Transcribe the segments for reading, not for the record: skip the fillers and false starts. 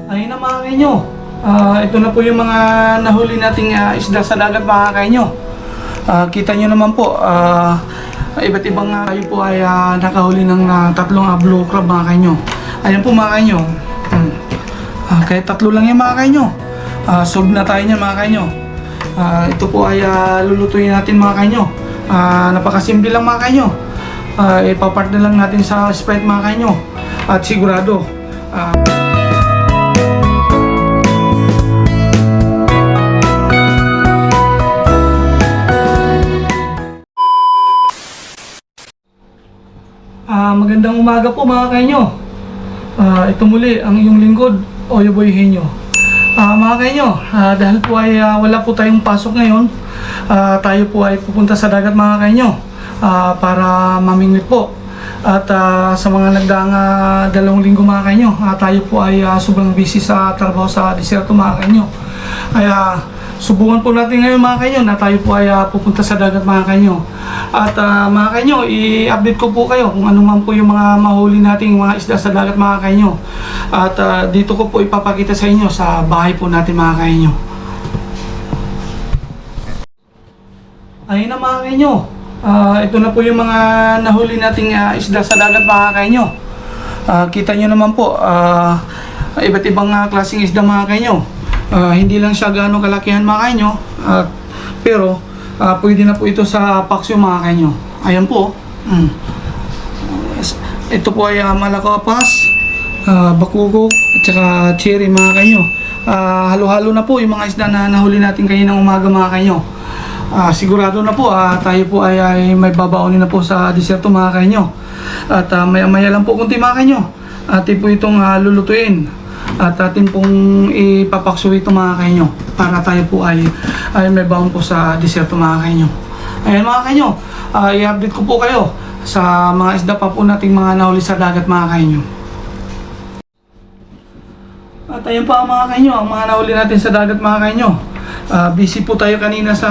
Ayun na mga kainyo. Ito na po yung mga nahuli nating isda sa dagat mga kainyo. Kita nyo naman po, iba't ibang tayo po ay nakahuli ng tatlong blue crab mga kainyo. Ayan po mga kainyo. Kaya tatlo lang yan mga kainyo. Solve na tayo niyan mga kainyo. Ito po ay lulutuin natin mga kainyo. Napakasimple lang mga kainyo. Ipapart na lang natin sa Sprite mga kainyo. At sigurado magandang umaga po mga kainyo. Ito muli ang iyong lingkod, Oyoboy Henyo. Mga kainyo, dahil po ay wala po tayong pasok ngayon, tayo po ay pupunta sa dagat mga kainyo para mamingwit po. At sa mga nagdaang 2 linggo mga kainyo, tayo po ay sobrang busy sa trabaho sa disyerto mga kainyo. Kaya subukan po natin ngayon mga kainyo na tayo po ay pupunta sa dagat mga kainyo. At mga kainyo, i-update ko po kayo kung ano man po yung mga mahuli nating mga isda sa dagat mga kainyo. At dito ko po ipapakita sa inyo sa bahay po natin mga kainyo. Ayun na mga kainyo. Ito na po yung mga nahuli nating isda sa dagat mga kainyo. Kita nyo naman po, iba't ibang klaseng isda mga kainyo. Hindi lang siya gaano kalakihan mga kainyo, pero pwede na po ito sa paksyo mga kainyo. Ayan po. Ito po ay malakapas, bakugok, at saka cherry mga kainyo. Halo-halo na po yung mga isda na nahuli natin kaninang umaga mga kainyo. Sigurado na po tayo po ay may babaonin na po sa disyerto mga kainyo. At maya-maya lang po kunti mga kainyo, atin po itong lulutuin. At atin pong ipapakso ito mga kainyo para tayo po ay may baon po sa disyerto mga kainyo. Ayan mga kainyo, i-update ko po kayo sa mga isda pa po nating mga nahuli sa dagat mga kainyo. At ayan pa mga kainyo, ang mga nahuli natin sa dagat mga kainyo. Busy po tayo kanina sa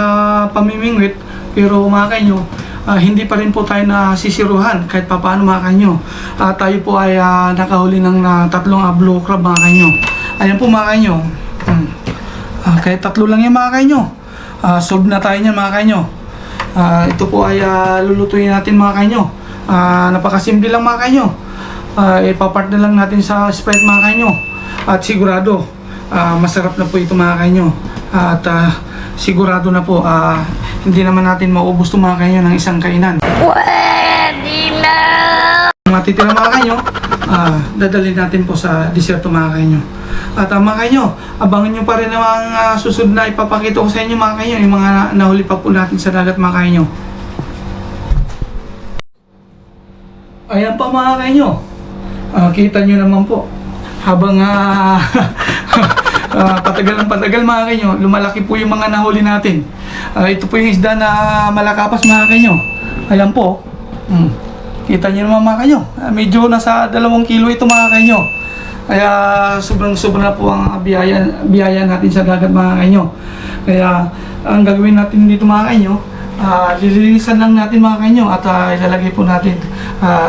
pamimingwit, pero mga kainyo, hindi pa rin po tayo nasisiruhan kahit papaano mga kainyo. Tayo po ay nakahuli ng 3 blue crab mga kainyo. Ayan po mga kainyo. Kaya tatlo lang yan mga kainyo. Solve na tayo niyan mga kainyo. Ito po ay lulutuin natin mga kainyo. Napakasimple lang mga kainyo. Ipapart na lang natin sa Sprite mga kainyo. At sigurado masarap na po ito mga kainyo. At sigurado na po hindi naman natin maubos ito mga kainyo ng isang kainan. Pwede na! Matitira mga kainyo, dadalhin natin po sa disyerto mga kainyo. At mga kainyo, abangan nyo pa rin ang mga susunod na ipapakita ko sa inyo mga kainyo, yung mga nahuli pa po natin sa dagat mga kainyo. Ayan pa mga kainyo, kita nyo naman po, habang patagal mga kainyo, lumalaki po yung mga nahuli natin. Ito po yung isda na malakapas mga kainyo. Ayan po. Kita nyo naman mga kainyo. Medyo nasa 2 kilo ito mga kainyo. Kaya sobrang na po ang biyaya natin sa dagat mga kainyo. Kaya ang gagawin natin dito mga kainyo, lilinisan lang natin mga kainyo at ilalagay po natin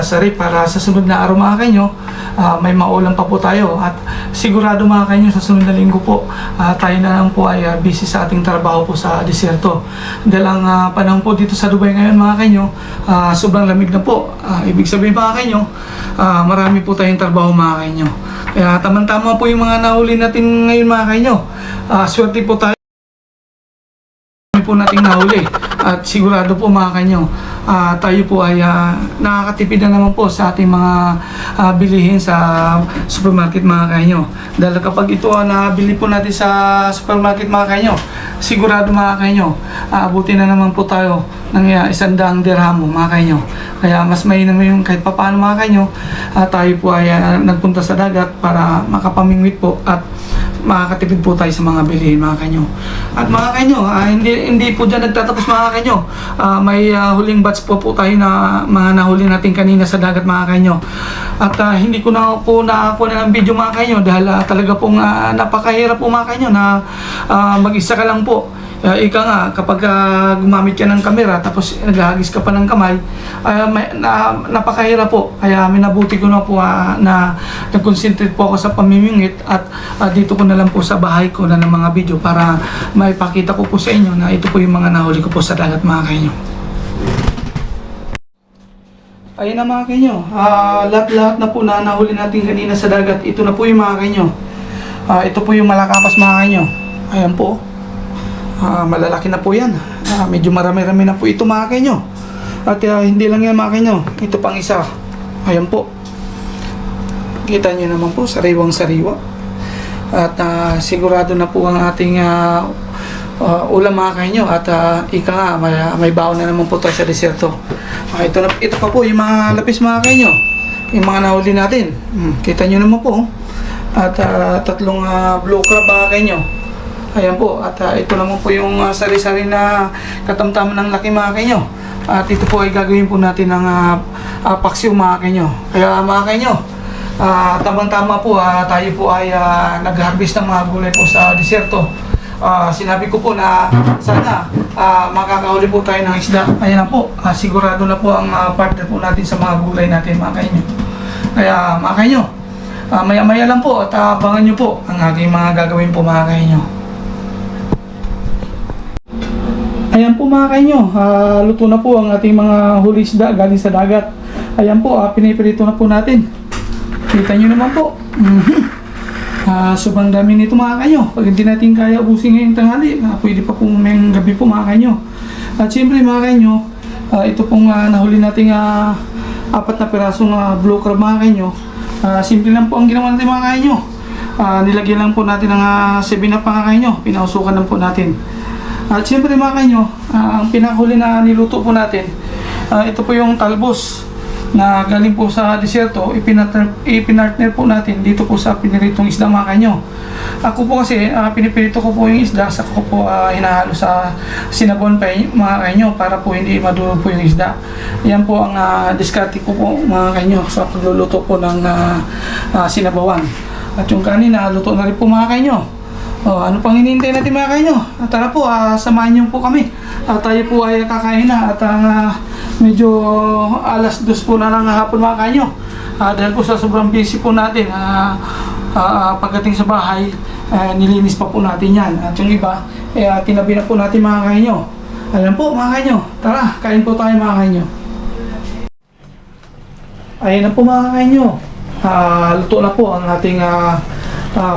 sa rep para sa sunod na araw mga kainyo may maulam pa po tayo. At sigurado mga kainyo sa sunod na linggo po tayo na lang po ay busy sa ating trabaho po sa disyerto. Dahil ang panahon po dito sa Dubai ngayon mga kainyo, sobrang lamig na po. Ibig sabihin mga kainyo, marami po tayong trabaho mga kainyo. Kaya tamang-tama po yung mga nahuli natin ngayon mga kainyo. Swerte po tayo po nating nahuli. At sigurado po mga kainyo, tayo po ay nakakatipid na naman po sa ating mga bilihin sa supermarket mga kainyo. Dahil kapag ito nabili po natin sa supermarket mga kainyo, sigurado mga kainyo, abutin na naman po tayo ng 100 dirham mga kainyo. Kaya mas mainam yung kahit papaano mga kainyo, tayo po ay nagpunta sa dagat para makapamingwit po at makakatipid po tayo sa mga bilihin mga kanyo. At mga kanyo, hindi po dyan nagtatapos mga kanyo. May huling batch po tayo na mga nahuli natin kanina sa dagat mga kanyo. At hindi ko na po nakakuha ng video mga kanyo dahil talaga pong napakahirap po mga kanyo na mag-isa ka lang po. Ika nga, kapag gumamit ka ng kamera tapos naghahagis ka pa ng kamay, napakahirap po. Kaya minabuti ko na po na nag-concentrate po ako sa pamimingit at dito ko na lang po sa bahay ko na ng mga video para maipakita ko po sa inyo na ito po yung mga nahuli ko po sa dagat mga kanyo. Ayun na mga kanyo, lahat-lahat na po na nahuli natin kanina sa dagat. Ito na po yung mga kanyo. Ito po yung malakapas mga kanyo. Ayan po. Malalaki na po yan. Medyo marami-rami na po ito mga kanyo. At hindi lang yan mga kanyo. Ito pang isa. Ayan po. Kita nyo naman po, sariwang-sariwa. At sigurado na po ang ating ulam mga kanyo. At ika nga, may baon na naman po tayo sa deserto. Ito pa po yung mga lapis mga kanyo. Yung mga nahuli natin. Kita nyo naman po. At tatlong blue crab mga kanyo. Ayan po, at ito naman po yung sari-sari na katamtaman ng laki mga kanyo. At ito po ay gagawin po natin ng paksiw mga kanyo. Kaya mga kanyo, tamang-tama po, tayo po ay nag-harvest ng mga gulay po sa deserto. Sinabi ko po na sana makakahuli po tayo ng isda. Ayan na po, sigurado na po ang partner po natin sa mga gulay natin mga kanyo. Kaya mga kanyo, maya-maya lang po at abangan nyo po ang aking mga gagawin po mga kanyo. Ayan po mga kanyo, luto na po ang ating mga huli isda galing sa dagat. Ayan po, pinipirito na po natin. Kita nyo naman po. Sobrang dami nito mga kanyo. Pag hindi natin kaya ubusin ngayong tanghali, pwede pa pong may gabi po mga kanyo. At siyempre mga kanyo, ito pong nahuli nating 4 na pirasong blue crab mga kanyo. Simple lang po ang ginawa natin mga kanyo. Nilagyan lang po natin ng 7 up mga kanyo. Pinausukan lang po natin. At siyempre mga kanyo, ang pinakahuli na niluto po natin, ito po yung talbos na galing po sa deserto. Ipinartner po natin dito po sa piniritong isda mga kanyo. Ako po kasi pinipirito ko po yung isda, saka ko po hinahalo sa sinabon pa mga kanyo para po hindi madurog po yung isda. Yan po ang diskarte ko po mga kanyo sa pagluluto po ng sinabawan. At yung kanina, luto na rin po mga kanyo. Ano pang hinihintay natin mga kanyo? Tara po, samahan niyo po kami. Tayo po ay kakain na at medyo alas 2 po na ng hapon mga kanyo. Dahil po sa sobrang busy po natin, pagdating sa bahay, nilinis pa po natin yan. At yung iba, tinabi na po natin mga kanyo. Ayan po mga kanyo, tara, kain po tayo mga kanyo. Ayan na po mga kanyo. Luto na po ang ating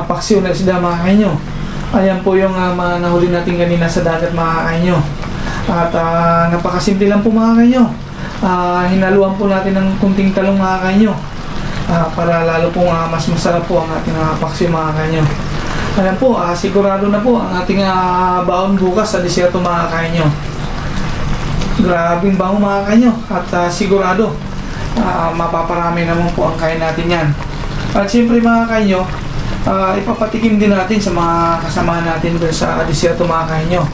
paksiw na isda mga kanyo. Ayan po yung mga nahuli natin kanina sa dagat mga kanyo. At napakasimple lang po mga kanyo. Hinaluan po natin ng kunting talong mga kanyo. Para lalo pong mas masarap po ang ating paksiw mga kanyo. Ayan po, sigurado na po ang ating baon bukas sa deserto mga kanyo. Grabing bango mga kanyo. At sigurado, mapaparami naman po ang kain natin yan. At siyempre mga kanyo, ipapatikim din natin sa mga kasama natin doon sa deserto mga kanyo.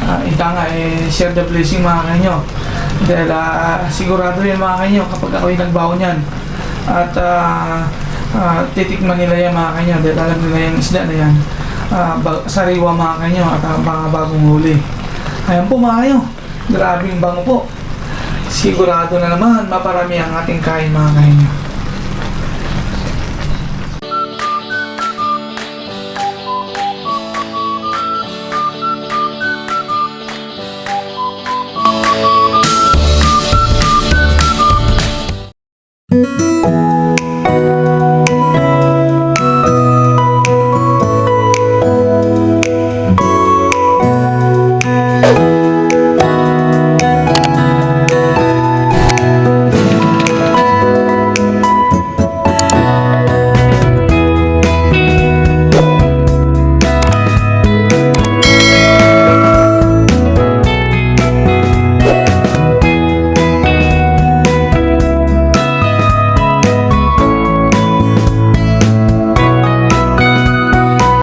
Ika nga, share the blessing mga kanyo. Dahil sigurado yan mga kanyo kapag ako'y nagbaon yan. At titikman nila yan mga kanyo dahil alam nila yung isda na yan. Sariwa mga kanyo at mga bagong huli. Ayan po mga kanyo, grabing bango po. Sigurado na naman maparami ang ating kain mga kanyo.